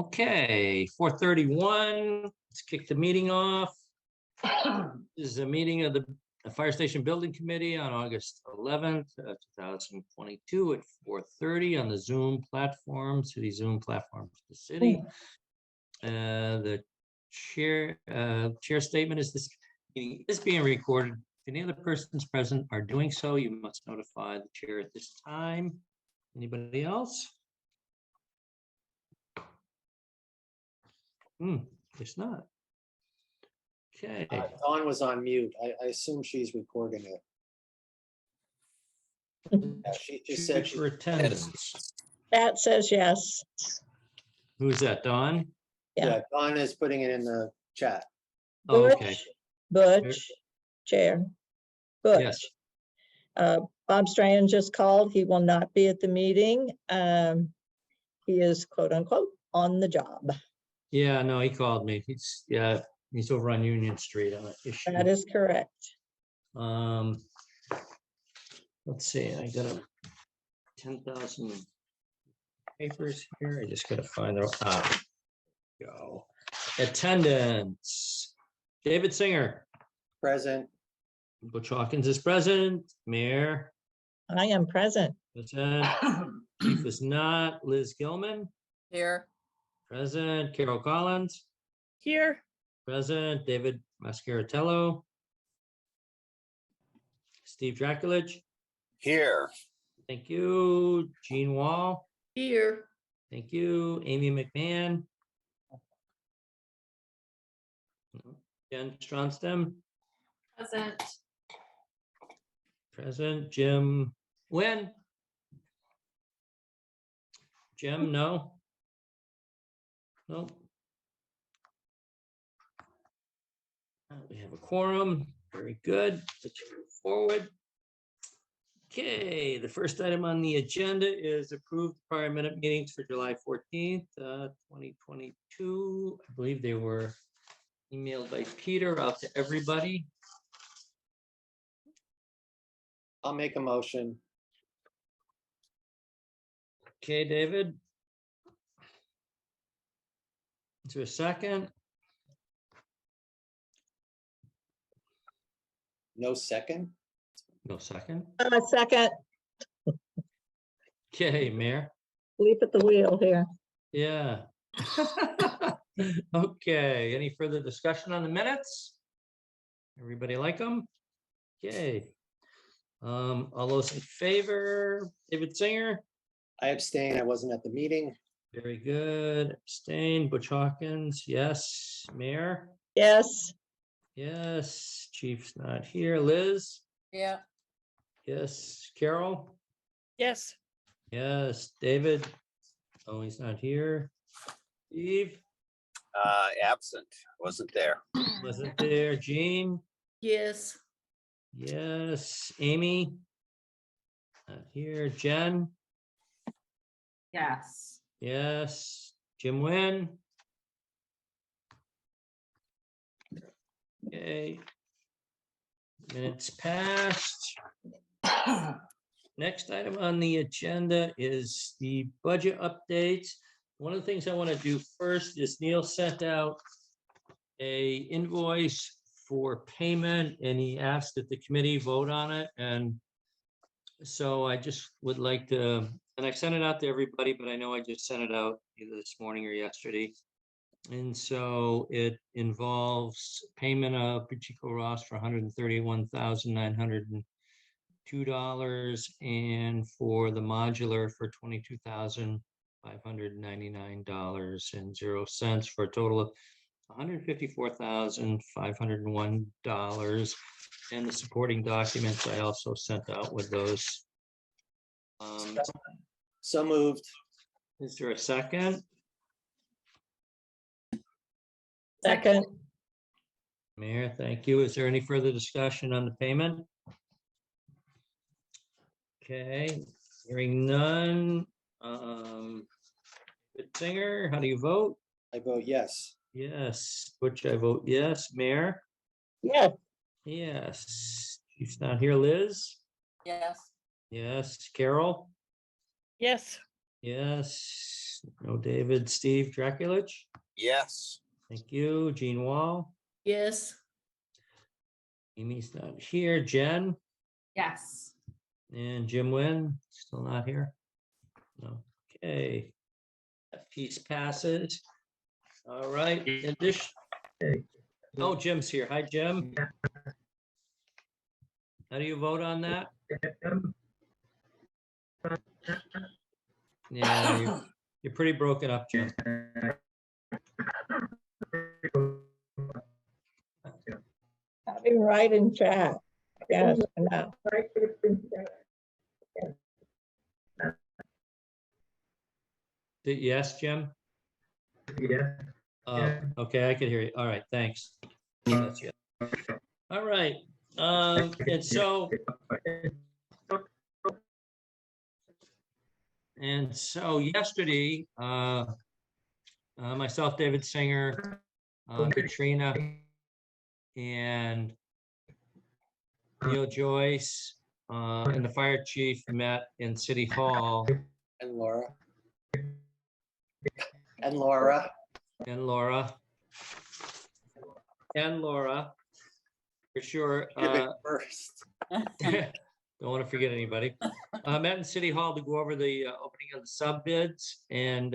Okay, 4:31. Let's kick the meeting off. This is a meeting of the Fire Station Building Committee on August 11th, 2022 at 4:30 on the Zoom platform, City Zoom platform for the city. The chair statement is this meeting is being recorded. If any other persons present are doing so, you must notify the chair at this time. Anybody else? It's not. Okay. Dawn was on mute. I assume she's recording it. Yeah, she just said for attendance. Pat says yes. Who's that, Dawn? Yeah, Dawn is putting it in the chat. Oh, Butch, okay. Butch, Chair. Butch. Yes. Bob Strahan just called. He will not be at the meeting. He is quote unquote on the job. Yeah, no, he called me. He's over on Union Street on an issue. That is correct. Let's see, I got 10,000 papers here. I just gotta find them. Go. Attendance. David Singer. Present. Butch Hawkins is present. Mayor. I am present. Present. Chief is not. Liz Gilman. Here. Present. Carol Collins. Here. Present. David Mascaratello. Steve Draculich. Here. Thank you. Jean Wall. Here. Thank you. Amy McMahon. Jen Stronstam. Present. Present. Jim Nguyen. Jim, no. Nope. We have a quorum. Very good. Let's move forward. Okay, the first item on the agenda is approved prior minute meetings for July 14th, 2022. I believe they were emailed by Peter out to everybody. I'll make a motion. Okay, David. Is there a second? No second? No second. I'm a second. Okay, Mayor. Leap at the wheel here. Yeah. Okay, any further discussion on the minutes? Everybody like them? Okay. All those in favor, David Singer? I abstain. I wasn't at the meeting. Very good. Abstain. Butch Hawkins, yes. Mayor? Yes. Yes. Chief's not here. Liz? Yeah. Yes. Carol? Yes. Yes. David? Oh, he's not here. Steve? Absent. Wasn't there. Wasn't there. Jean? Yes. Yes. Amy? Not here. Jen? Yes. Yes. Jim Nguyen? Okay. Minutes passed. Next item on the agenda is the budget updates. One of the things I want to do first is Neil sent out a invoice for payment and he asked that the committee vote on it. And so I just would like to, and I sent it out to everybody, but I know I just sent it out either this morning or yesterday. And so it involves payment of Pacheco Ross for $131,902 and for the modular for $22,599.00 for a total of $154,501. And the supporting documents I also sent out with those. So moved. Is there a second? Second. Mayor, thank you. Is there any further discussion on the payment? Okay, hearing none. Singer, how do you vote? I vote yes. Yes. Butch, I vote yes. Mayor? Yes. Yes. She's not here. Liz? Yes. Yes. Carol? Yes. Yes. No David. Steve Draculich. Yes. Thank you. Gene Wall. Yes. Amy's not here. Jen Yes. and Jim Wynn, still not here. No. Okay. That piece passes. All right. In addition. Oh, Jim's here. Hi, Jim. How do you vote on that? Yeah, you're pretty broken up, Jim. Have him write in chat. Yes, no. Yes, Jim? Yeah. Okay, I can hear you. All right, thanks. That's it. All right, and so yesterday, myself, David Singer, Katrina, and Neil Joyce, and the fire chief met in City Hall. And Laura. And Laura. And Laura. And Laura, for sure. Give it first. Don't want to forget anybody. Met in City Hall to go over the opening of the sub bids, and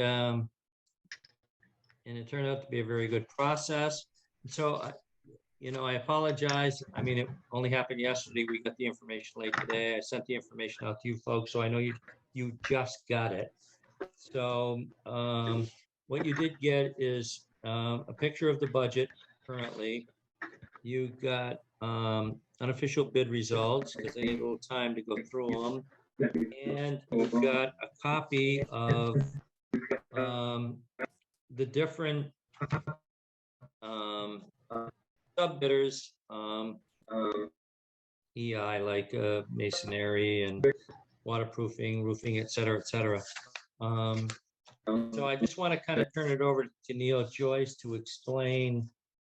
it turned out to be a very good process. So, I apologize. I mean, it only happened yesterday. We got the information late today. I sent the information out to you folks, so I know you just got it. So, what you did get is a picture of the budget currently. You got unofficial bid results because they need a little time to go through them. And you've got a copy of the different sub bidders, EI, like masonry and waterproofing, roofing, et cetera, et cetera. So I just want to kind of turn it over to Neil Joyce to explain,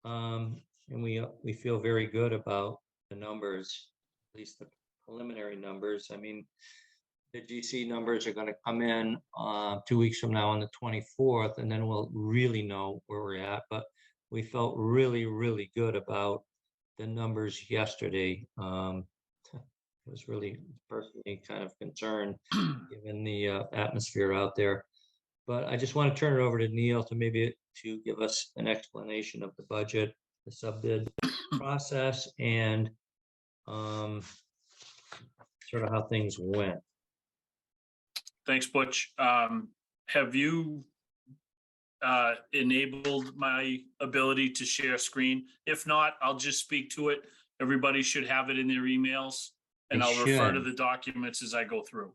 and we feel very good about the numbers, at least the preliminary numbers. I mean, the GC numbers are going to come in 2 weeks from now on the 24th, and then we'll really know where we're at. But we felt really, really good about the numbers yesterday. I was really personally kind of concerned given the atmosphere out there. But I just want to turn it over to Neil to give us an explanation of the budget, the sub bid process, and sort of how things went. Thanks, Butch. Have you enabled my ability to share screen? If not, I'll just speak to it. Everybody should have it in their emails, and I'll refer to the documents as I go through.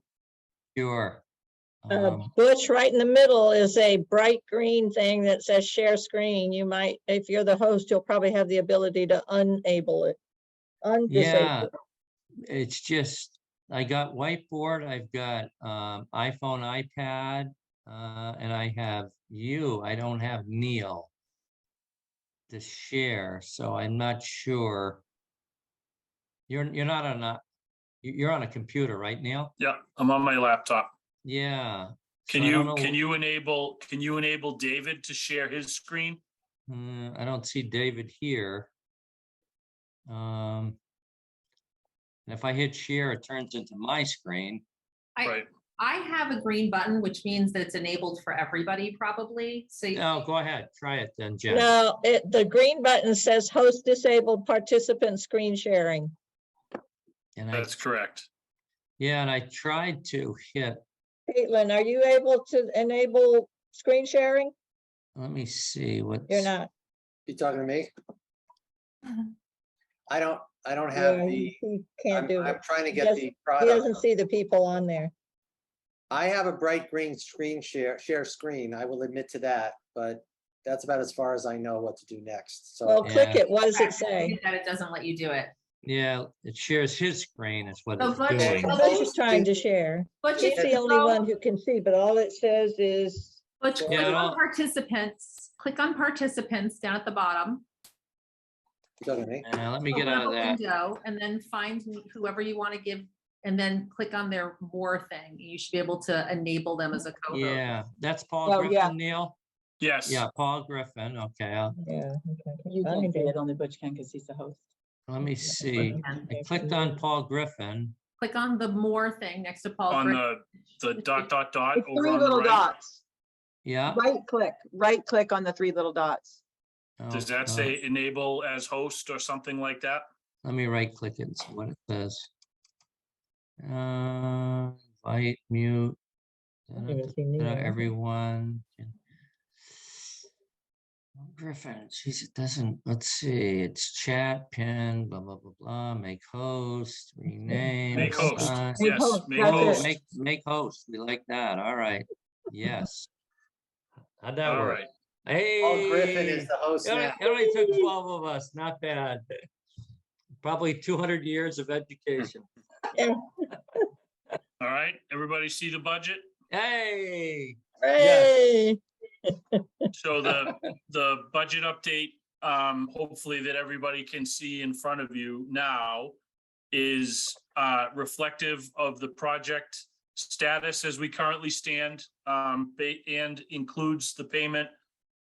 Sure. Butch, right in the middle is a bright green thing that says share screen. You might, if you're the host, you'll probably have the ability to unable it. Yeah, it's just, I got whiteboard, I've got iPhone, iPad, and I have you. I don't have Neil to share, so I'm not sure. You're not on you're on a computer, right, Neil? Yeah, I'm on my laptop. Yeah. Can so you enable David to share his screen? I don't see David here. And if I hit share, it turns into my screen. Right. I have a green button, which means that it's enabled for everybody probably. So No, go ahead. Try it then, Jen. No, the green button says host disabled participant screen sharing. And That's correct. Yeah, and I tried to hit. Caitlin, are you able to enable screen sharing? Let me see what. You're not. You talking to me? I don't have Yeah, the, he can't do I'm it. trying to He get doesn't- the He product. doesn't see the people on there. I have a bright green screen share screen. I will admit to that, but that's about as far as I know what to do next. So Well, click Yeah. it. What does it correct. say? That it doesn't let you do it. Yeah, it shares his screen is what So it's Butch- doing. so Butch is trying to share. Butch, He's if the you only go- one who can see, but all it says is, Butch, Yeah, click I on don't- participants. Click on participants down at the bottom. you talking to me? Let me get out of Open up a that. window and then find whoever you want to give and then click on their more thing. You should be able to enable them as a co-host. Yeah, that's Paul Oh, yeah. Griffin, Neil? Yes. Yeah, Paul Griffin, okay, Yeah. You Find can see him. it, only Butch can because he's the host. let me see. I clicked on Paul Griffin. Click on the more thing next to Paul. On Griffin. the dot It's over three on the little right. dots. Yeah. Right click on the three little dots. Does that say enable as host or something like that? Let me right click it and see what it says. Invite, mute. even see Neil. Everyone. Griffin, geez, it doesn't, let's see, it's chat, pin, blah, blah, blah, blah, make host, rename. Make host. assign. Make Yes, host, make that's it. host. Make host, we like that, all right, yes. How'd that All work? right. Hey. Paul Griffin is the host It only- now. it only took 12 of us, not bad. Probably 200 years of education. All right. Everybody see the budget? Hey. Hooray! So the budget update, hopefully that everybody can see in front of you now, is reflective of the project status as we currently stand, and includes the payment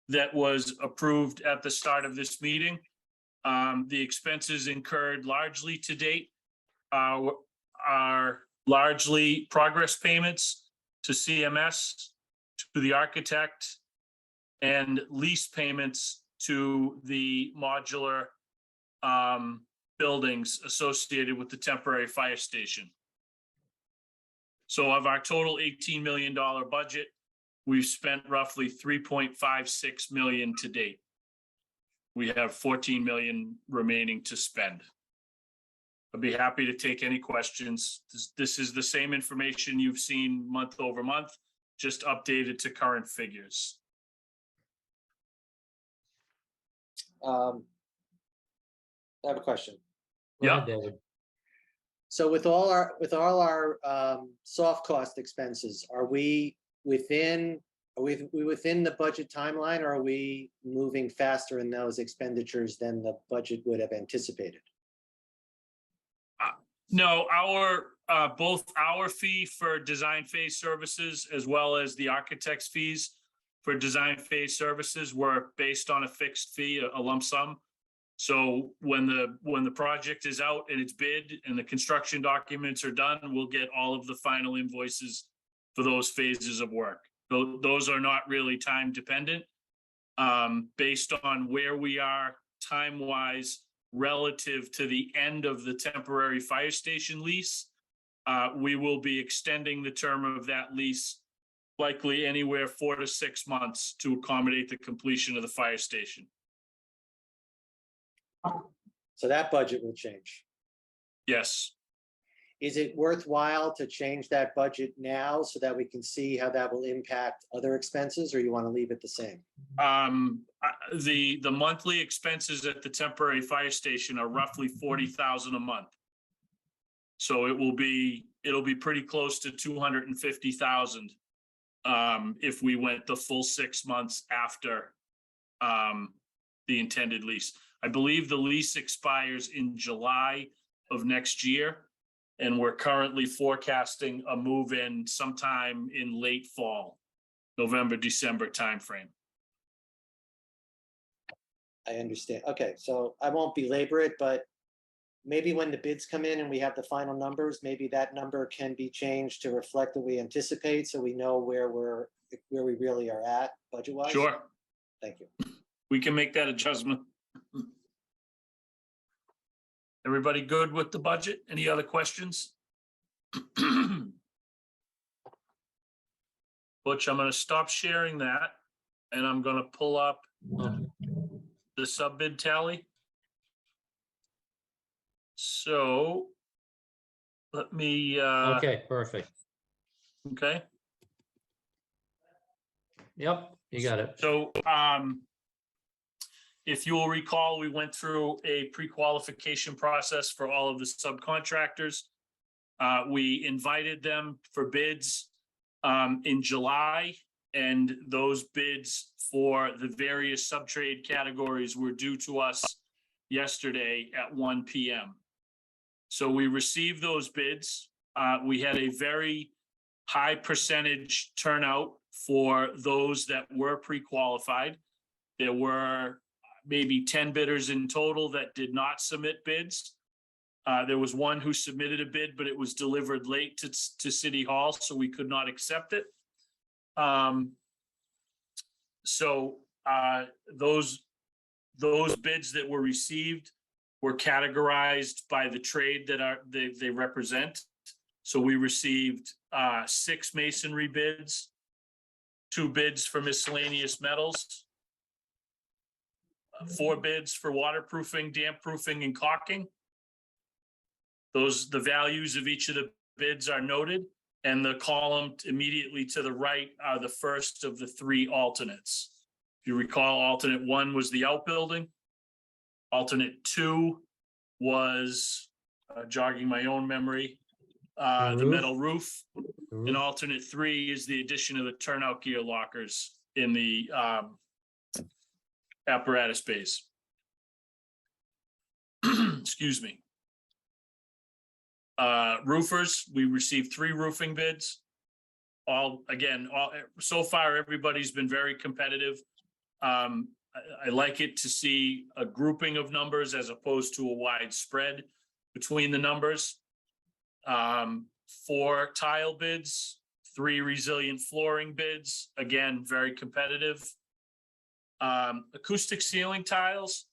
that was approved at the start of this meeting. The expenses incurred largely to date are largely progress payments to CMS, to the architect, and lease payments to the modular buildings associated with the temporary fire station. So of our total $18 million budget, we've spent roughly 3.56 million to date. We have 14 million remaining to spend. I'd be happy to take any questions. This is the same information you've seen month over month, just updated to current figures. I have a question. Go ahead, Yeah. David. So with all our soft cost expenses, are we within the budget timeline, or are we moving faster in those expenditures than the budget would have anticipated? No, both our fee for design phase services as well as the architect's fees for design phase services were based on a fixed fee, a lump sum. So when the project is out and it's bid and the construction documents are done, we'll get all of the final invoices for those phases of work. Those are not really time dependent. Based on where we are time-wise relative to the end of the temporary fire station lease, we will be extending the term of that lease likely anywhere 4 to 6 months to accommodate the completion of the fire station. So that budget will change. Yes. Is it worthwhile to change that budget now so that we can see how that will impact other expenses, or you want to leave it the same? The monthly expenses at the temporary fire station are roughly 40,000 a month. So it'll be pretty close to 250,000 if we went the full 6 months after the intended lease. I believe the lease expires in July of next year, and we're currently forecasting a move-in sometime in late fall, November, December timeframe. I understand. Okay, so I won't belabor it, but maybe when the bids come in and we have the final numbers, maybe that number can be changed to reflect what we anticipate, so we know where we really are at budget-wise. Sure, Thank you. we can make that adjustment. Everybody good with the budget? Any other questions? Butch, I'm going to stop sharing that, and I'm going to pull up the sub-bid tally. So let me, Okay, perfect. okay. Yep, you got it. So if you will recall, we went through a pre-qualification process for all of the subcontractors. We invited them for bids in July, and those bids for the various subtrade categories were due to us yesterday at 1 p.m. So we received those bids. We had a very high percentage turnout for those that were pre-qualified. There were maybe 10 bidders in total that did not submit bids. There was one who submitted a bid, but it was delivered late to City Hall, so we could not accept it. Those bids that were received were categorized by the trade that they represent. So we received 6 masonry bids, 2 bids for miscellaneous metals, 4 bids for waterproofing, damp proofing, and caulking. The values of each of the bids are noted, and the column immediately to the right are the first of the 3 alternates. If you recall, alternate 1 was the outbuilding. Alternate 2 was, jogging my own memory, the Roof. metal roof. And alternate 3 is the addition of the turnout gear lockers in the apparatus base. Excuse me. Roofers, we received 3 roofing bids. So far, everybody's been very competitive. I like it to see a grouping of numbers as opposed to a wide spread between the numbers. 4 tile bids, 3 resilient flooring bids, again, very competitive. Acoustic ceiling tiles,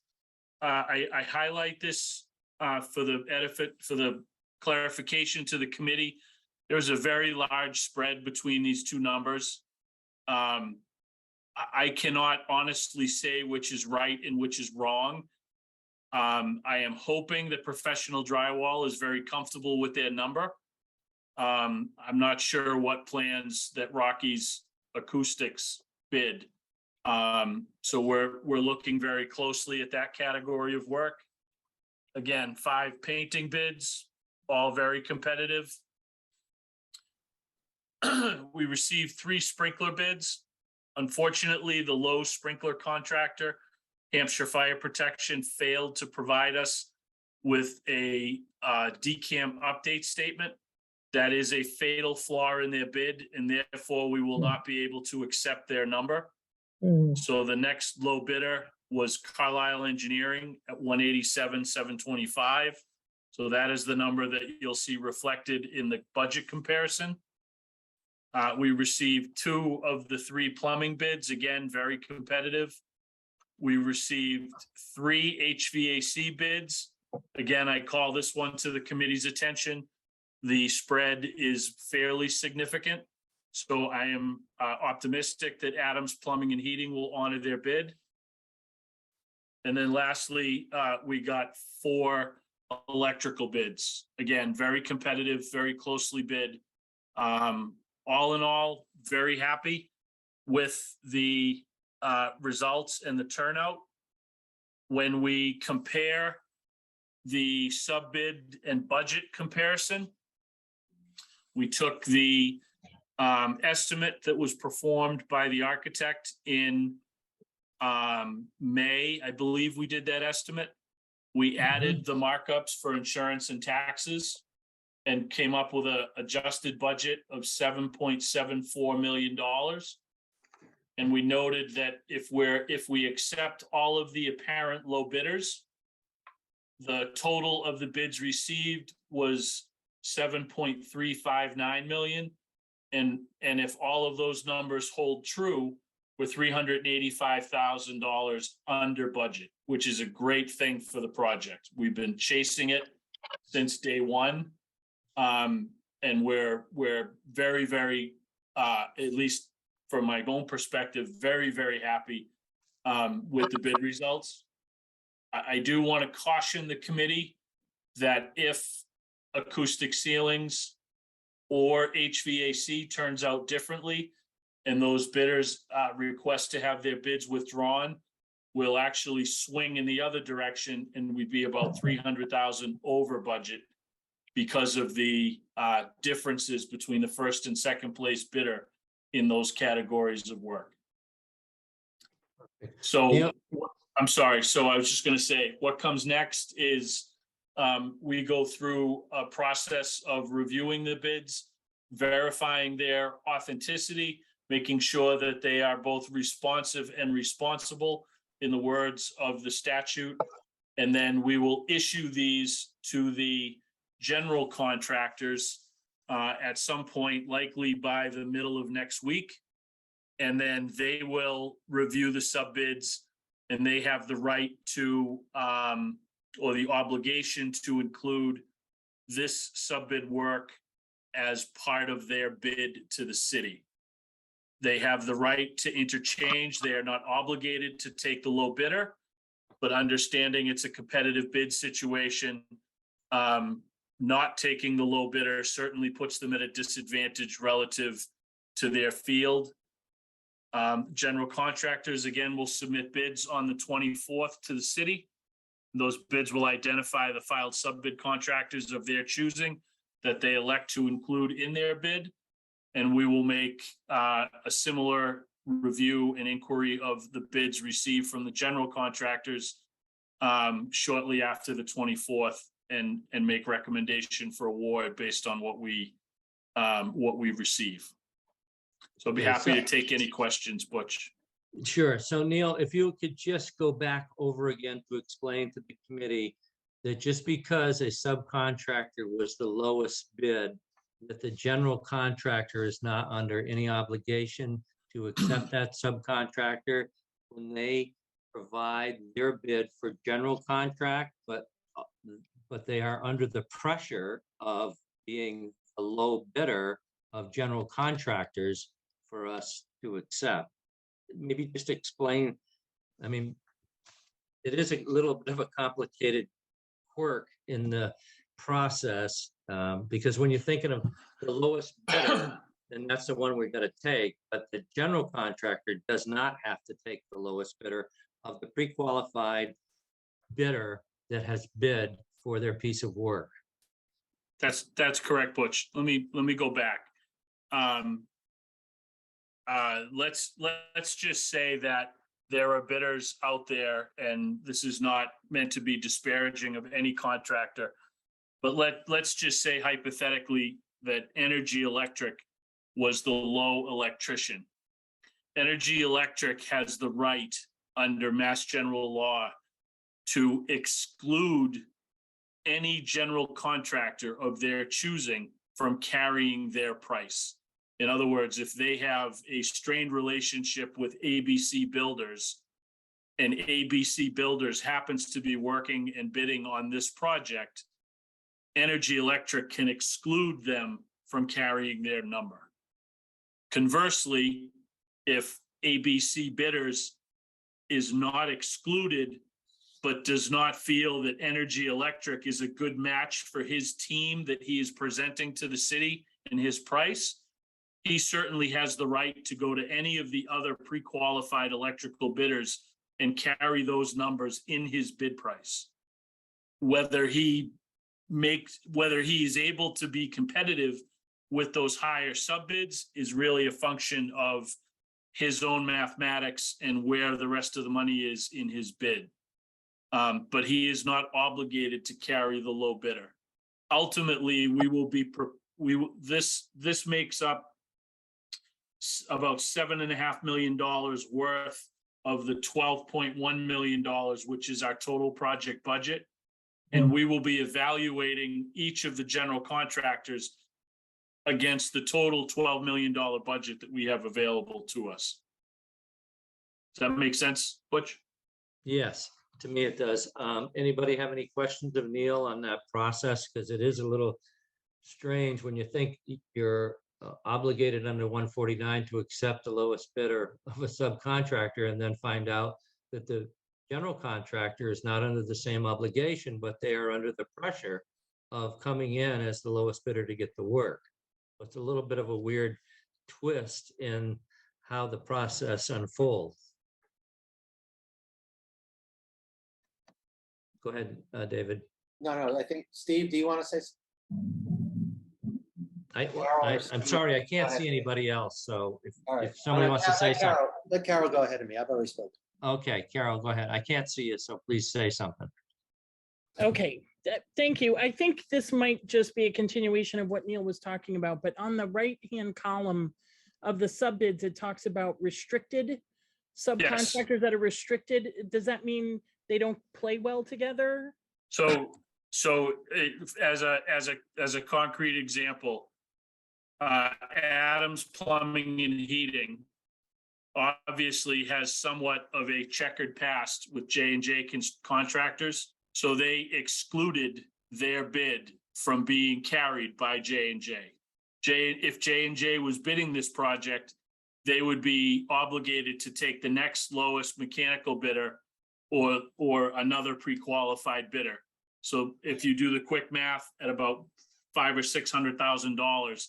I highlight this for the clarification to the committee. There's a very large spread between these 2 numbers. I cannot honestly say which is right and which is wrong. I am hoping that Professional Drywall is very comfortable with their number. I'm not sure what plans that Rocky's Acoustics bid. So we're looking very closely at that category of work. Again, 5 painting bids, all very competitive. We received 3 sprinkler bids. Unfortunately, the Lowe's sprinkler contractor, Hampshire Fire Protection, failed to provide us with a DCAM update statement. That is a fatal flaw in their bid, and therefore we will not be able to accept their number. So the next low bidder was Carlisle Engineering at $187,725. So that is the number that you'll see reflected in the budget comparison. We received 2 of the 3 plumbing bids, again, very competitive. We received 3 HVAC bids. Again, I call this one to the committee's attention. The spread is fairly significant. So I am optimistic that Adams Plumbing and Heating will honor their bid. And then lastly, we got 4 electrical bids. Again, very competitive, very closely bid. All in all, very happy with the results and the turnout. When we compare the sub bid and budget comparison, we took the estimate that was performed by the architect in May. I believe we did that estimate. We added the markups for insurance and taxes and came up with an adjusted budget of $7.74 million. And we noted that if we accept all of the apparent low bidders, the total of the bids received was $7.359 million. And if all of those numbers hold true, we're $385,000 under budget, which is a great thing for the project. We've been chasing it since day one. And we're very, very, at least from my own perspective, very, very happy with the bid results. I do want to caution the committee that if acoustic ceilings or HVAC turns out differently and those bidders request to have their bids withdrawn, we'll actually swing in the other direction and we'd be about 300,000 over budget because of the differences between the first and second place bidder in those categories of work. So, Yep. I'm sorry. So I was just going to say, what comes next is we go through a process of reviewing the bids, verifying their authenticity, making sure that they are both responsive and responsible in the words of the statute. And then we will issue these to the general contractors at some point, likely by the middle of next week. And then they will review the sub bids, and they have the right to, or the obligation to include this sub bid work as part of their bid to the city. They have the right to interchange. They are not obligated to take the low bidder, but understanding it's a competitive bid situation, not taking the low bidder certainly puts them at a disadvantage relative to their field. General contractors, again, will submit bids on the 24th to the city. Those bids will identify the filed sub-bid contractors of their choosing that they elect to include in their bid. And we will make a similar review and inquiry of the bids received from the general contractors shortly after the 24th and make recommendation for award based on what we receive. So I'd be Okay, happy so- to take any questions, Butch. Sure. So Neil, if you could just go back over again to explain to the committee that just because a subcontractor was the lowest bid, that the general contractor is not under any obligation to accept that subcontractor when they provide their bid for general contract, but they are under the pressure of being a low bidder of general contractors for us to accept. Maybe just explain, I mean, it is a little bit of a complicated quirk in the process, because when you're thinking of the lowest bidder, then that's the one we've got to take, but the general contractor does not have to take the lowest bidder of the pre-qualified bidder that has bid for their piece of work. That's correct, Butch. Let me go back. Let's just say that there are bidders out there, and this is not meant to be disparaging of any contractor, but let's just say hypothetically that Energy Electric was the low electrician. Energy Electric has the right under Mass General Law to exclude any general contractor of their choosing from carrying their price. In other words, if they have a strained relationship with ABC Builders and ABC Builders happens to be working and bidding on this project, Energy Electric can exclude them from carrying their number. Conversely, if ABC Bidders is not excluded, but does not feel that Energy Electric is a good match for his team that he is presenting to the city and his price, he certainly has the right to go to any of the other pre-qualified electrical bidders and carry those numbers in his bid price. Whether he is able to be competitive with those higher sub bids is really a function of his own mathematics and where the rest of the money is in his bid. But he is not obligated to carry the low bidder. Ultimately, this makes up about $7.5 million worth of the $12.1 million, which is our total project budget. And we will be evaluating each of the general contractors against the total $12 million budget that we have available to us. Does that make sense, Butch? Yes, to me it does. Anybody have any questions of Neil on that process? Because it is a little strange when you think you're obligated under 149 to accept the lowest bidder of a subcontractor and then find out that the general contractor is not under the same obligation, but they are under the pressure of coming in as the lowest bidder to get the work. It's a little bit of a weird twist in how the process unfolds. Go ahead, David. No, I think, Steve, do you want to say? I'm sorry, I can't see anybody else, so All right. if somebody wants to say something. Let Carol go ahead of me. I've already spoken. Okay, Carol, go ahead. I can't see you, so please say something. Okay, Thank you. I think this might just be a continuation of what Neil was talking about, but on the right-hand column of the subbids, it talks about restricted subcontractors that are restricted. Does that mean they don't play well together? So as a concrete example, Adams Plumbing and Heating obviously has somewhat of a checkered past with J&J contractors. So they excluded their bid from being carried by J&J. If J&J was bidding this project, they would be obligated to take the next lowest mechanical bidder or another pre-qualified bidder. So if you do the quick math at about $500,000 or $600,000,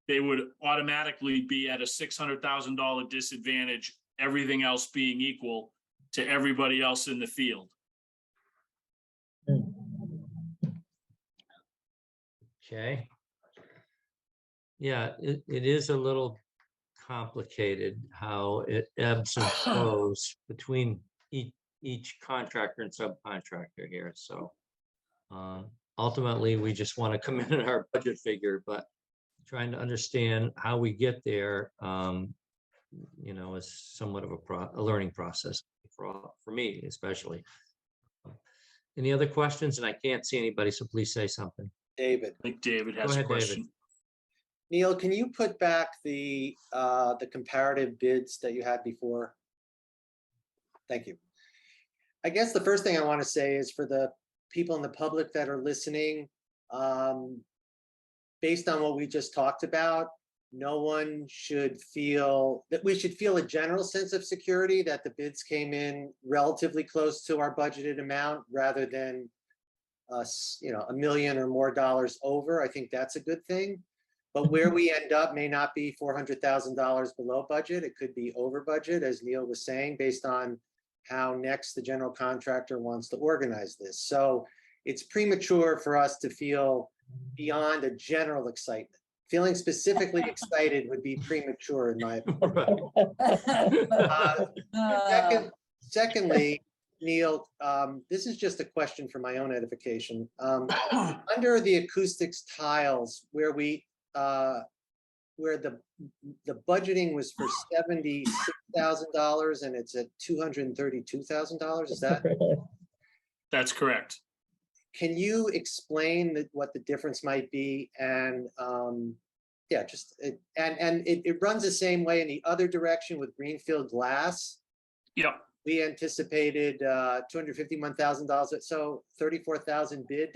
they would automatically be at a $600,000 disadvantage, everything else being equal to everybody else in the field. Okay. Yeah, it is a little complicated how it ebbs and flows between each contractor and subcontractor here. So ultimately, we just want to come in at our budget figure, but trying to understand how we get there, you know, is somewhat of a learning process for me, especially. Any other questions? And I can't see anybody, so please say something. David. I think David Go has a ahead, David. question. Neil, can you put back the comparative bids that you had before? Thank you. I guess the first thing I want to say is for the people in the public that are listening, based on what we just talked about, no one should feel that we should feel a general sense of security that the bids came in relatively close to our budgeted amount rather than us, you know, $1 million or more over. I think that's a good thing. But where we end up may not be $400,000 below budget. It could be over budget, as Neil was saying, based on how next the general contractor wants to organize this. So it's premature for us to feel beyond a general excitement. Feeling specifically excited would be premature in my opinion. Secondly, Neil, this is just a question for my own edification. Under the acoustics tiles, where the budgeting was for $76,000 and it's at $232,000, is that? That's correct. Can you explain what the difference might be? And yeah, just it runs the same way in the other direction with Greenfield Glass. Yep. We anticipated $251,000, so 34,000 bid.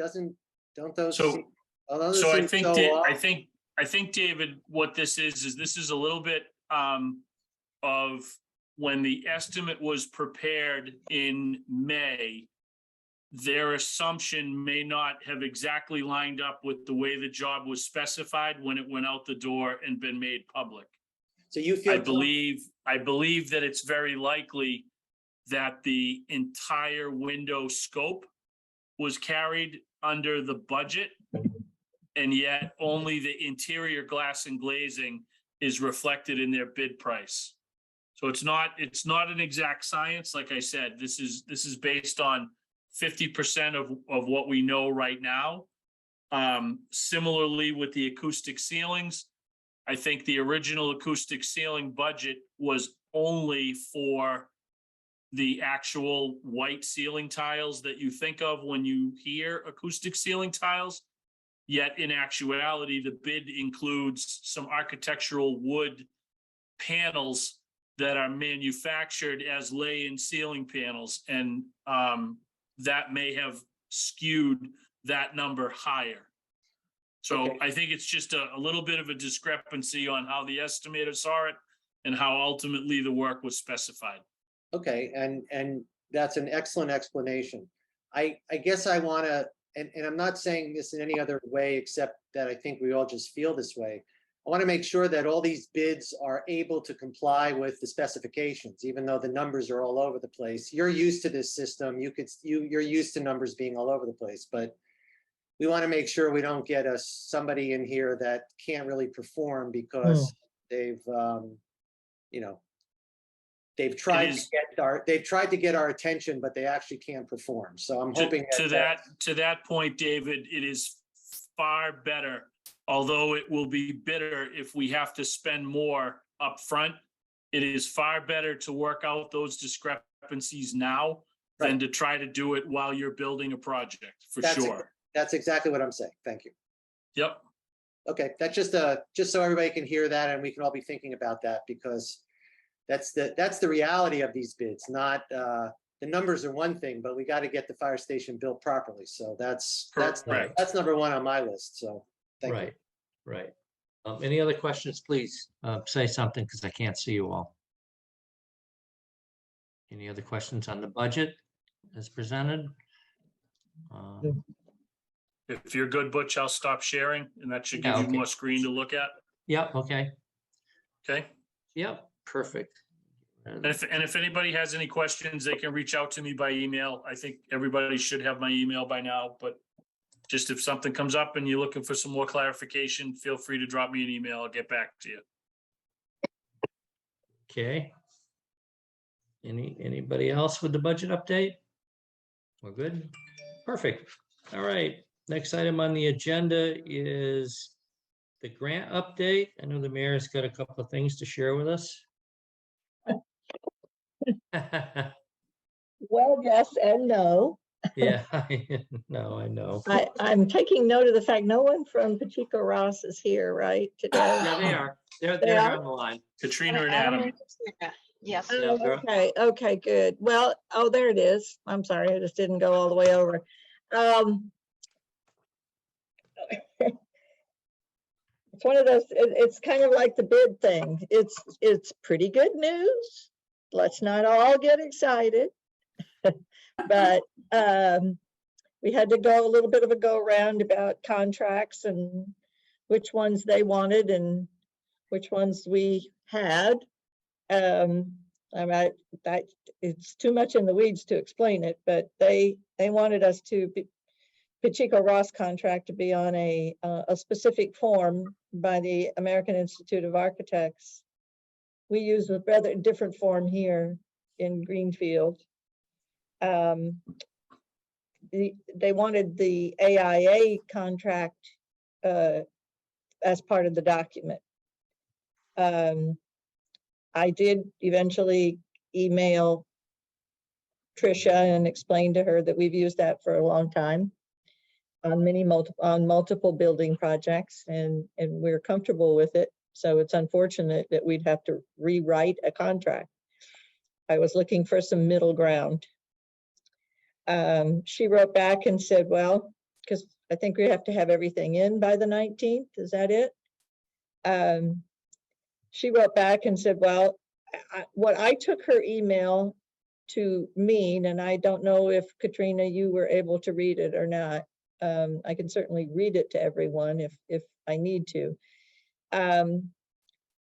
Don't those? So I think I think David, what this is this is a little bit of when the estimate was prepared in May. Their assumption may not have exactly lined up with the way the job was specified when it went out the door and been made public. So you feel? I believe that it's very likely that the entire window scope was carried under the budget, and yet only the interior glass and glazing is reflected in their bid price. So it's not an exact science. Like I said, this is based on 50% of what we know right now. Similarly with the acoustic ceilings, I think the original acoustic ceiling budget was only for the actual white ceiling tiles that you think of when you hear acoustic ceiling tiles. Yet in actuality, the bid includes some architectural wood panels that are manufactured as lay-in ceiling panels. And that may have skewed that number higher. So okay. I think it's just a little bit of a discrepancy on how the estimator saw it and how ultimately the work was specified. Okay, and that's an excellent explanation. I guess I want to, and I'm not saying this in any other way except that I think we all just feel this way. I want to make sure that all these bids are able to comply with the specifications, even though the numbers are all over the place. You're used to this system. You're used to numbers being all over the place, but we want to make sure we don't get somebody in here that can't really perform because they've, you know, they've tried is- to get our attention, but they actually can't perform. So I'm hoping To that point, David, it is far better, although it will be bitter if we have to spend more upfront. It is far better to work out those discrepancies now than Right. to try to do it while you're building a project, for That's sure. That's exactly what I'm saying. Thank you. Yep. Okay, that's just so everybody can hear that and we can all be thinking about that, because that's the reality of these bids, not, the numbers are one thing, but we got to get the fire station built properly. So that's Correct. number one on my list. So thank you. Right, right. Any other questions, please say something because I can't see you all. Any other questions on the budget as presented? If you're good, Butch, I'll stop sharing and that should Yeah, give you okay. more screen to look at. Yep, okay, Okay. yep, perfect. And if anybody has any questions, they can reach out to me by email. I think everybody should have my email by now, but just if something comes up and you're looking for some more clarification, feel free to drop me an email. I'll get back to you. Okay. Anybody else with the budget update? We're good? Perfect. All right. Next item on the agenda is the grant update. I know the mayor's got a couple of things to share with us. Well, yes and no. Yeah, no, I know. I'm taking note of the fact no one from Pacheco Ross is here, right, today? Yeah, they are. They They're are? on the line. Katrina and Adam. Yes. Yeah, Oh, they're- okay, good. Well, oh, there it is. I'm sorry, I just didn't go all the way over. It's one of those, it's kind of like the bid thing. It's pretty good news. Let's not all get excited. But we had to go a little bit of a go round about contracts and which ones they wanted and which ones we had. It's too much in the weeds to explain it, but they wanted us to be, Pacheco Ross contract to be on a specific form by the American Institute of Architects. We use a rather different form here in Greenfield. They wanted the AIA contract as part of the document. I did eventually email Tricia and explain to her that we've used that for a long time on multiple building projects, and we're comfortable with it. So it's unfortunate that we'd have to rewrite a contract. I was looking for some middle ground. She wrote back and said, well, because I think we have to have everything in by the 19th. Is that it? She wrote back and said, well, what I took her email to mean, and I don't know if Katrina, you were able to read it or not. I can certainly read it to everyone if I need to.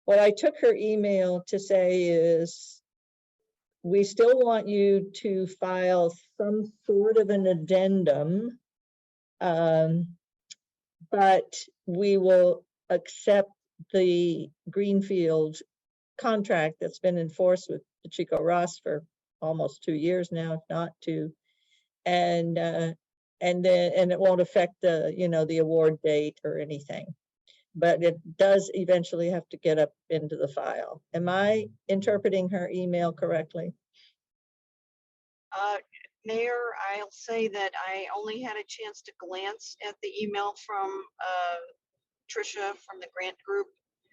What I took her email to say is, we still want you to file some sort of an addendum, but we will accept the Greenfield contract that's been enforced with Pacheco Ross for almost 2 years now, if not 2. And it won't affect the, the award date or anything. But it does eventually have to get up into the file. Am I interpreting her email correctly? Mayor, I'll say that I only had a chance to glance at the email from Tricia from the grant group.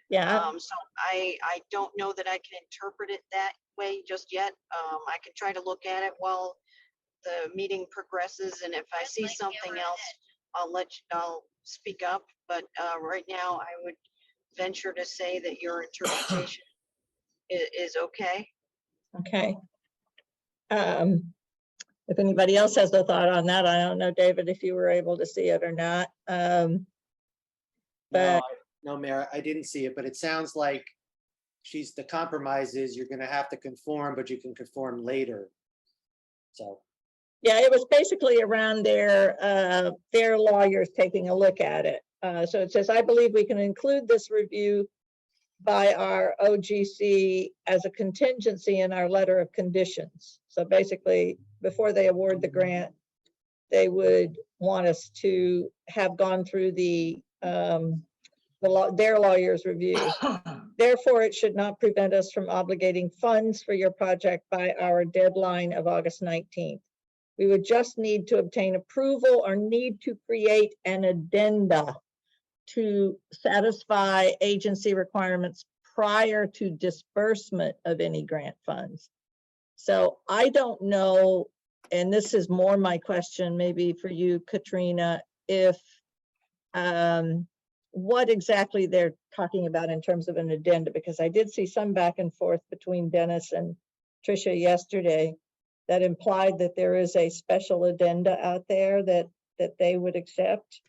Yeah. So I don't know that I can interpret it that way just yet. I can try to look at it while the meeting progresses, and if I see something else, I'll speak up. But right now, I would venture to say that your interpretation is okay. Okay. If anybody else has a thought on that, I don't know, David, if you were able to see it or not. But No, Mayor, I didn't see it, but it sounds like the compromise is you're gonna have to conform, but you can conform later. So, yeah, it was basically around their lawyers taking a look at it. So it says, I believe we can include this review by our OGC as a contingency in our letter of conditions. So basically, before they award the grant, they would want us to have gone through their lawyer's review. Therefore, it should not prevent us from obligating funds for your project by our deadline of August 19th. We would just need to obtain approval or need to create an addenda to satisfy agency requirements prior to disbursement of any grant funds. So I don't know, and this is more my question maybe for you, Katrina, if what exactly they're talking about in terms of an addenda, because I did see some back and forth between Dennis and Tricia yesterday that implied that there is a special addenda out there that they would accept.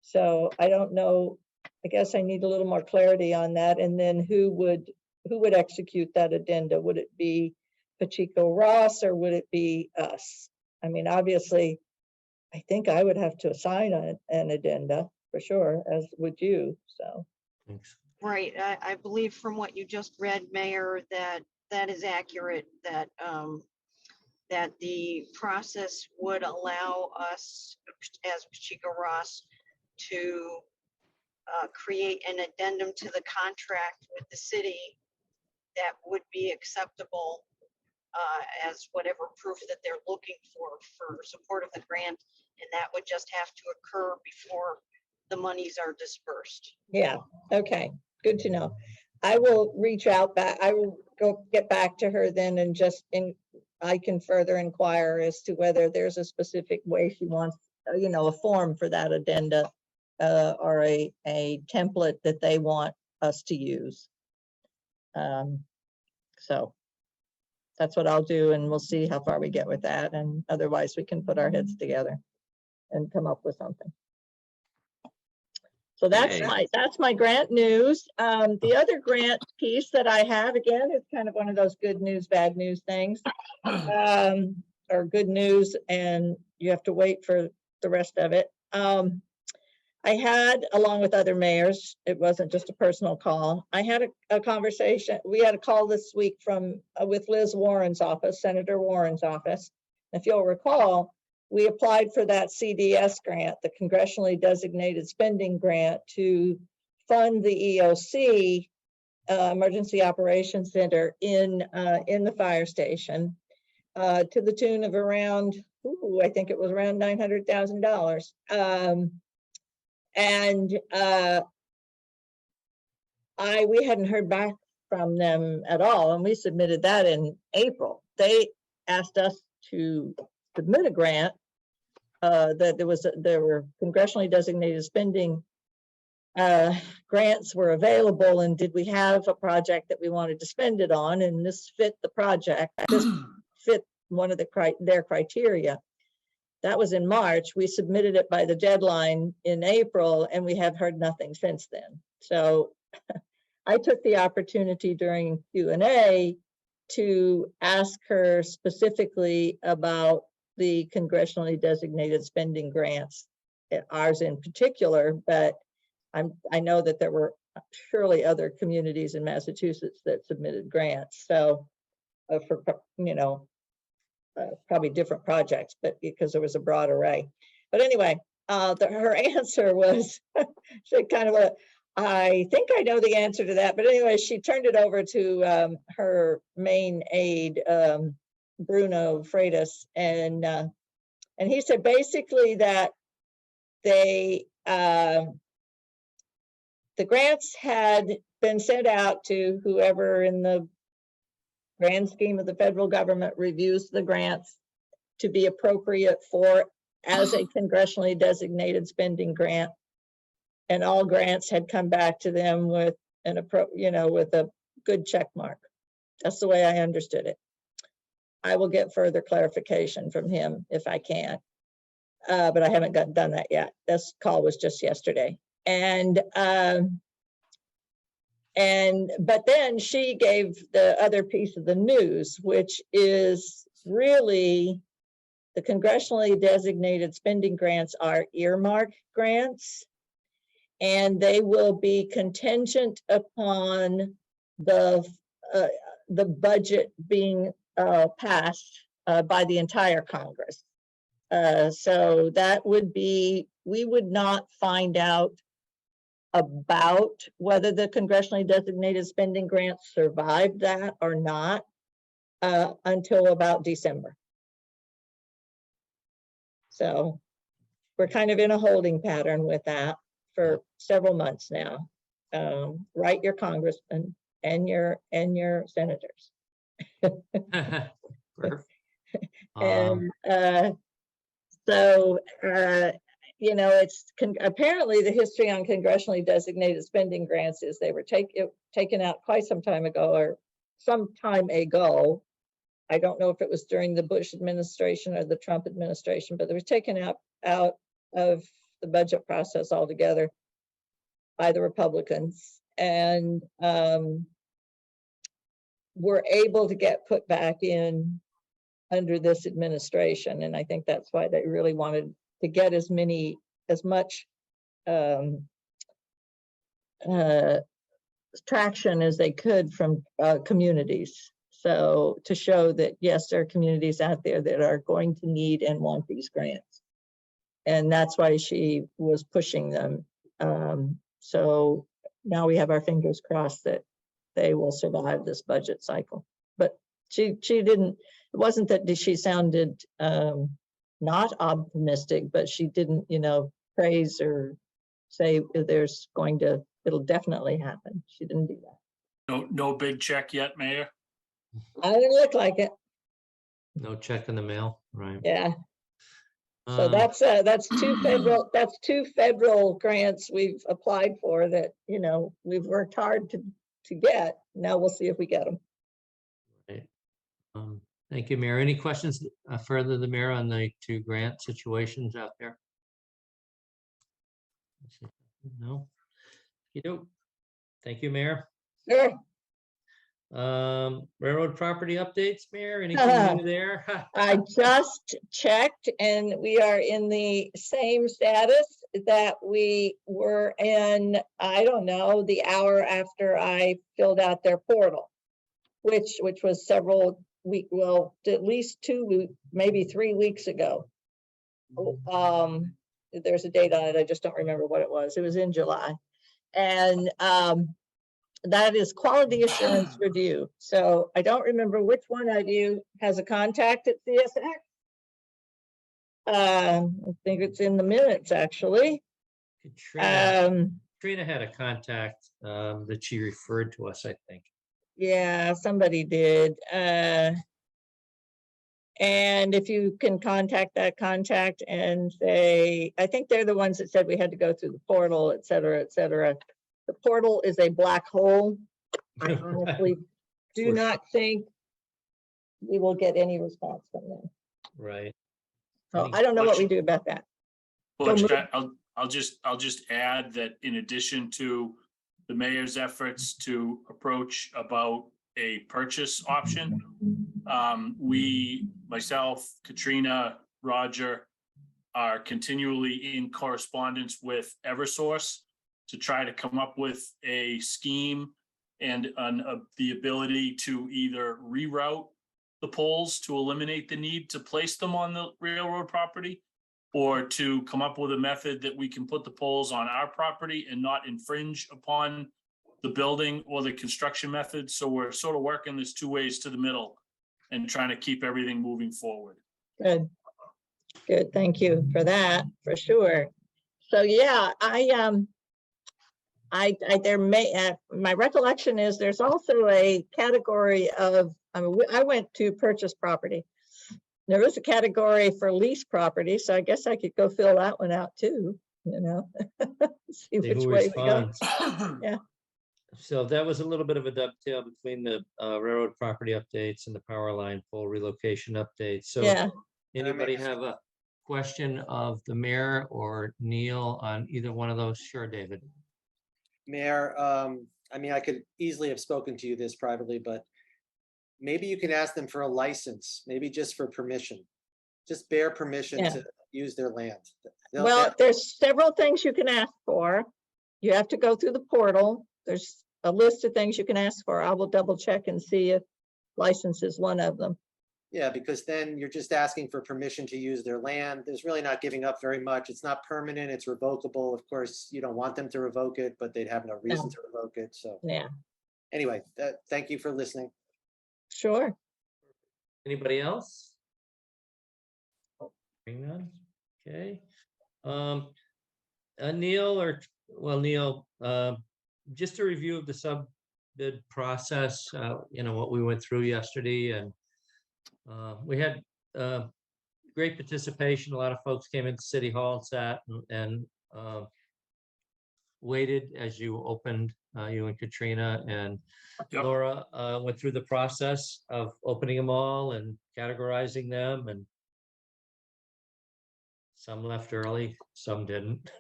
So I don't know, I guess I need a little more clarity on that. And then who would execute that addenda? Would it be Pacheco Ross or would it be us? I mean, obviously, I think I would have to assign an addenda for sure, as would you, so. Thanks. Right, I believe from what you just read, Mayor, that is accurate, that that the process would allow us, as Pacheco Ross, to create an addendum to the contract with the city that would be acceptable as whatever proof that they're looking for support of the grant, and that would just have to occur before the monies are dispersed. Yeah, okay, good to know. I will reach out back, I will go get back to her then and I can further inquire as to whether there's a specific way she wants, a form for that addenda or a template that they want us to use. So that's what I'll do, and we'll see how far we get with that. And otherwise we can put our heads together and come up with something. So that's Okay. my grant news. The other grant piece that I have, again, is kind of one of those good news, bad news things. Or good news, and you have to wait for the rest of it. I had, along with other mayors, it wasn't just a personal call. I had a conversation. We had a call this week with Liz Warren's office, Senator Warren's office. If you'll recall, we applied for that CDS grant, the Congressionally Designated Spending Grant, to fund the EOC, Emergency Operations Center, in the fire station, to the tune of around, I think it was around $900,000. And we hadn't heard back from them at all, and we submitted that in April. They asked us to submit a grant that there were congressionally designated spending grants were available, and did we have a project that we wanted to spend it on, and this fit the project. This fit one of their criteria. That was in March. We submitted it by the deadline in April, and we have heard nothing since then. So I took the opportunity during Q&A to ask her specifically about the congressionally designated spending grants, ours in particular, but I know that there were surely other communities in Massachusetts that submitted grants. So for, probably different projects, but because there was a broad array. But anyway, her answer was, she kind of I think I know the answer to that. But anyway, she turned it over to her main aide, Bruno Freitas, and he said basically that the grants had been sent out to whoever in the grand scheme of the federal government reviews the grants to be appropriate as a congressionally designated spending grant, and all grants had come back to them with with a good check mark. That's the way I understood it. I will get further clarification from him if I can, but I haven't done that yet. This call was just yesterday, but then she gave the other piece of the news, which is really the congressionally designated spending grants are earmark grants, and they will be contingent upon the budget being passed by the entire Congress. So that would be, we would not find out about whether the congressionally designated spending grants survived that or not until about December. So we're kind of in a holding pattern with that for several months now. Write your congressman and your senators. Perfect. And so, you know, it's apparently the history on congressionally designated spending grants is they were taken out quite some time ago or some time ago. I don't know if it was during the Bush administration or the Trump administration, but they were taken out of the budget process altogether by the Republicans, and were able to get put back in under this administration. And I think that's why they really wanted to get as much traction as they could from communities. So to show that, yes, there are communities out there that are going to need and want these grants. And that's why she was pushing them. So now we have our fingers crossed that they will survive this budget cycle. But she didn't, it wasn't that she sounded not optimistic, but she didn't, you know, praise or say it'll definitely happen. She didn't do that. No big check yet, Mayor? I didn't look like it. No check in the mail, right? Yeah. So that's two federal grants we've applied for that, you know, we've worked hard to get. Now we'll see if we get them. Right. Thank you, Mayor. Any questions further the mayor on the two grant situations out there? No. You do. Thank you, Mayor. Sure. Railroad property updates, Mayor. Anything new there? I just checked and we are in the same status that we were in, I don't know, the hour after I filled out their portal, which was several weeks, well, at least 2 weeks, maybe 3 weeks ago. There's a date on it. I just don't remember what it was. It was in July. And that is quality assurance review. So I don't remember which one of you has a contact at CSX. I think it's in the minutes, actually. Katrina had a contact that she referred to us, I think. Yeah, somebody did. And if you can contact that contact and say, I think they're the ones that said we had to go through the portal, et cetera, et cetera. The portal is a black hole. I honestly do not think we will get any response from them. Right. So I don't know what we do about that. Butch, I'll just add that in addition to the mayor's efforts to approach about a purchase option, we, myself, Katrina, Roger, are continually in correspondence with Eversource to try to come up with a scheme and the ability to either reroute the poles to eliminate the need to place them on the railroad property, or to come up with a method that we can put the poles on our property and not infringe upon the building or the construction method. So we're sort of working this 2 ways to the middle and trying to keep everything moving forward. Good. Good. Thank you for that, for sure. So yeah, my recollection is there's also a category of, I went to purchase property. There is a category for lease property, so I guess I could go fill that one out too, you know. See which who way we go. responds. Yeah. So that was a little bit of a dovetail between the railroad property updates and the power line pole relocation updates. So Yeah. anybody have a question of the mayor or Neil on either one of those? Sure, David. Mayor, I mean, I could easily have spoken to you this privately, but maybe you can ask them for a license, maybe just for permission, just bare permission to use their land. Well, there's several things you can ask for. You have to go through the portal. There's a list of things you can ask for. I will double check and see if license is one of them. Yeah, because then you're just asking for permission to use their land. There's really not giving up very much. It's not permanent, it's revocable. Of course, you don't want them to revoke it, but they'd have no reason to revoke it. So Yeah, anyway, thank you for listening. sure. Anybody else? Hearing none. Okay. Neil, just a review of the sub bid process, what we went through yesterday, and we had great participation. A lot of folks came into City Hall, sat and waited as you opened, you and Katrina and Yep. Laura went through the process of opening them all and categorizing them, and some left early, some didn't.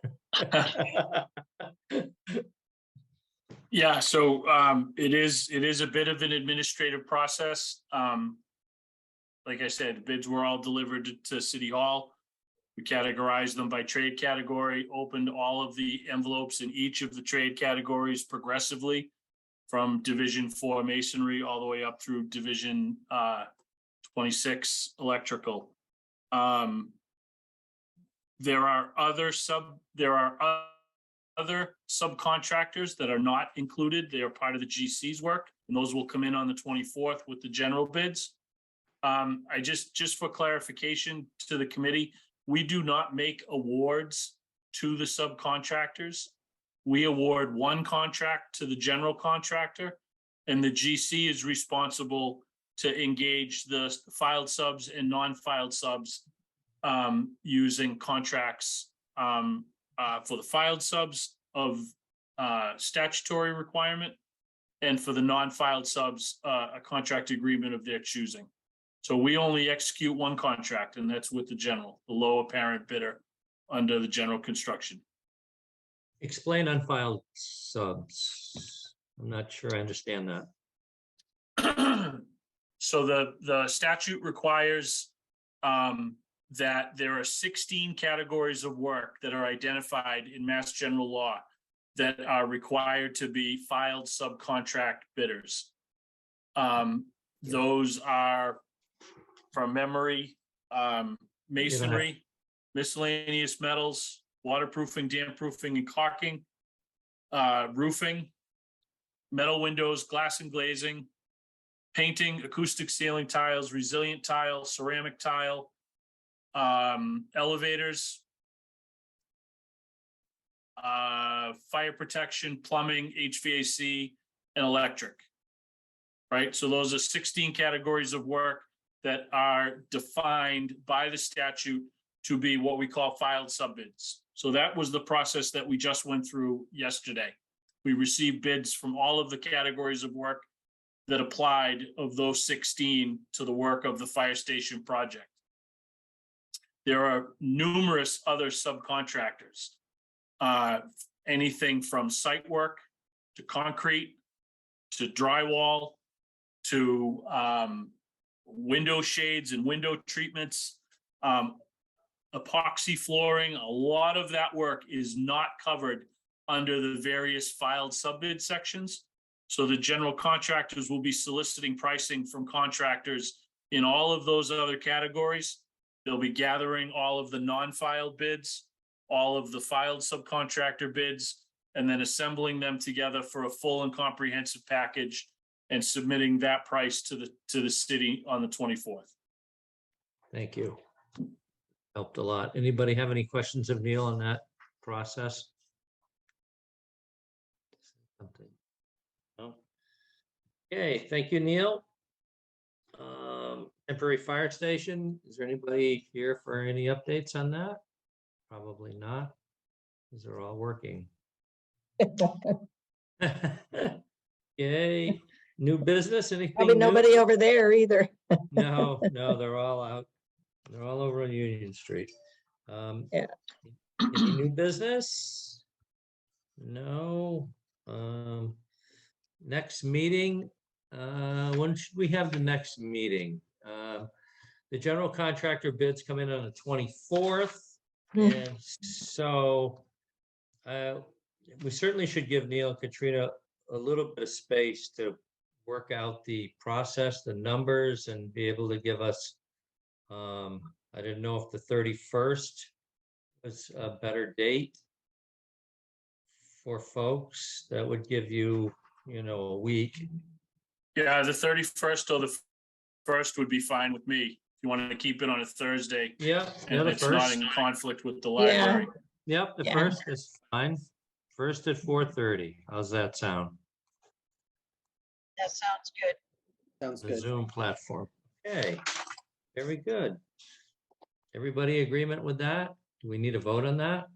Yeah, so it is a bit of an administrative process. Like I said, bids were all delivered to City Hall. We categorized them by trade category, opened all of the envelopes in each of the trade categories progressively from Division 4 masonry all the way up through Division 26 electrical. There are other subcontractors that are not included. They are part of the GC's work, and those will come in on the 24th with the general bids. I just for clarification to the committee, we do not make awards to the subcontractors. We award one contract to the general contractor, and the GC is responsible to engage the filed subs and non-filed subs using contracts for the filed subs of statutory requirement, and for the non-filed subs, a contract agreement of their choosing. So we only execute one contract, and that's with the low apparent bidder under the general construction. Explain unfiled subs. I'm not sure I understand that. So the statute requires that there are 16 categories of work that are identified in Mass General Law that are required to be filed subcontract bidders. Those are, from memory, masonry, miscellaneous metals, waterproofing, damp-proofing, and caulking, roofing, metal windows, glass and glazing, painting, acoustic ceiling tiles, resilient tile, ceramic tile, elevators, fire protection, plumbing, HVAC, and electric. Right? So those are 16 categories of work that are defined by the statute to be what we call filed subbids. So that was the process that we just went through yesterday. We received bids from all of the categories of work that applied of those 16 to the work of the fire station project. There are numerous other subcontractors, anything from site work to concrete to drywall to window shades and window treatments, epoxy flooring. A lot of that work is not covered under the various filed subbid sections. So the general contractors will be soliciting pricing from contractors in all of those other categories. They'll be gathering all of the non-filed bids, all of the filed subcontractor bids, and then assembling them together for a full and comprehensive package and submitting that price to the city on the 24th. Thank you. Helped a lot. Anybody have any questions of Neil on that process? Something. No? Okay, thank you, Neil. Temporary fire station. Is there anybody here for any updates on that? Probably not, because they're all working. Yay. New business, anything Probably new? nobody over there either. No, they're all out. They're all over on Union Street. Yeah. Any new business? No. Next meeting, when should we have the next meeting? The general contractor bids come in on the 24th. And so we certainly should give Neil and Katrina a little bit of space to work out the process, the numbers, and be able to give us, I didn't know if the 31st was a better date for folks. That would give you, a week. Yeah, the 31st or the 1st would be fine with me. If you want to keep it on a Thursday Yeah, and the it's not first. in conflict with the Yeah. library. Yep, the Yeah. first is fine. First at 4:30. How's that sound? That sounds good. Sounds The good. Zoom platform. Okay, very good. Everybody agreement with that? Do we need a vote on that?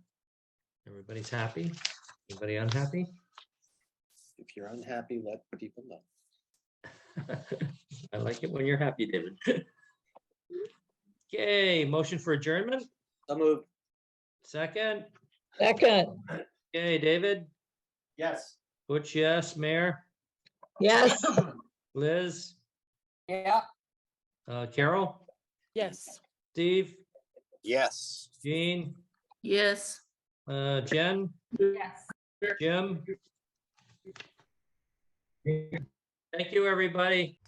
Everybody's happy? Anybody unhappy? If you're unhappy, let people know. I like it when you're happy, David. Okay, motion for adjournment, So moved. second. Second, Okay, David, Yes. Butch, yes, Mayor, yes. Liz, Yeah. Carol, Yes. Steve, Yes. Jean, Yes. Jen, Yes. Jim. Thank you, everybody.